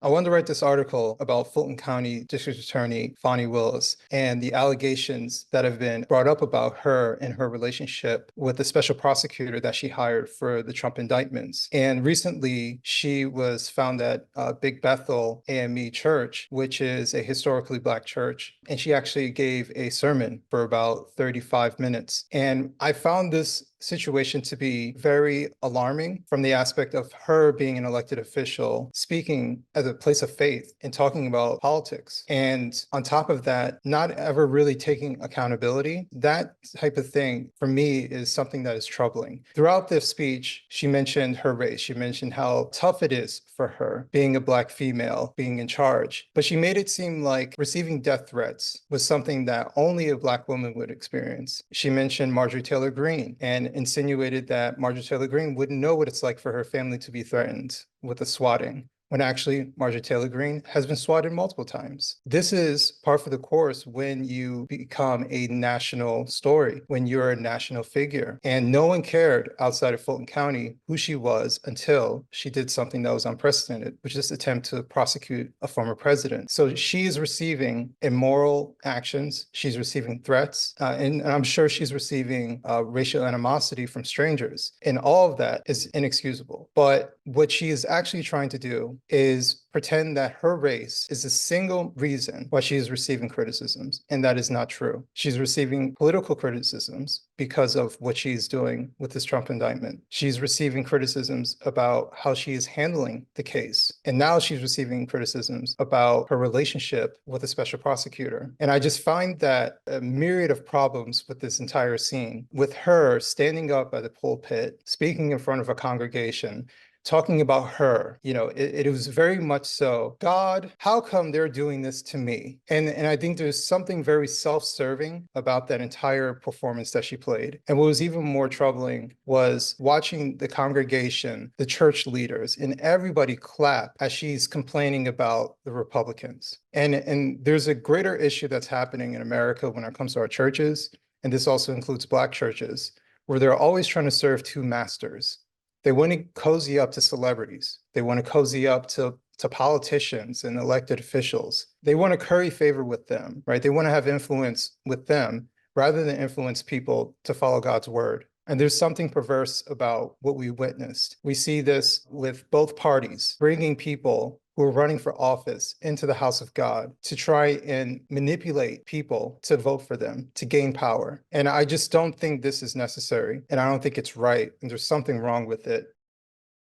I wanted to write this article about Fulton County District Attorney Fani Willis and the allegations that have been brought up about her and her relationship with the special prosecutor that she hired for the Trump indictments. And recently, she was found at Big Bethel AME Church, which is a historically Black church. And she actually gave a sermon for about 35 minutes. And I found this situation to be very alarming from the aspect of her being an elected official, speaking as a place of faith and talking about politics. And on top of that, not ever really taking accountability. That type of thing for me is something that is troubling. Throughout this speech, she mentioned her race. She mentioned how tough it is for her being a Black female, being in charge. But she made it seem like receiving death threats was something that only a Black woman would experience. She mentioned Marjorie Taylor Greene and insinuated that Marjorie Taylor Greene wouldn't know what it's like for her family to be threatened with a swatting, when actually Marjorie Taylor Greene has been swatted multiple times. This is par for the course when you become a national story, when you're a national figure. And no one cared outside of Fulton County who she was until she did something that was unprecedented, which is attempt to prosecute a former president. So she is receiving immoral actions. She's receiving threats, and I'm sure she's receiving racial animosity from strangers. And all of that is inexcusable. But what she is actually trying to do is pretend that her race is the single reason why she is receiving criticisms, and that is not true. She's receiving political criticisms because of what she's doing with this Trump indictment. She's receiving criticisms about how she is handling the case, and now she's receiving criticisms about her relationship with the special prosecutor. And I just find that a myriad of problems with this entire scene, with her standing up at the pulpit, speaking in front of a congregation, talking about her, it was very much so, God, how come they're doing this to me? And I think there's something very self-serving about that entire performance that she played. And what was even more troubling was watching the congregation, the church leaders, and everybody clap as she's complaining about the Republicans. And there's a greater issue that's happening in America when it comes to our churches, and this also includes Black churches, where they're always trying to serve two masters. They want to cozy up to celebrities. They want to cozy up to politicians and elected officials. They want to curry favor with them, right? They want to have influence with them rather than influence people to follow God's word. And there's something perverse about what we witnessed. We see this with both parties, bringing people who are running for office into the house of God to try and manipulate people to vote for them, to gain power. And I just don't think this is necessary. And I don't think it's right. And there's something wrong with it.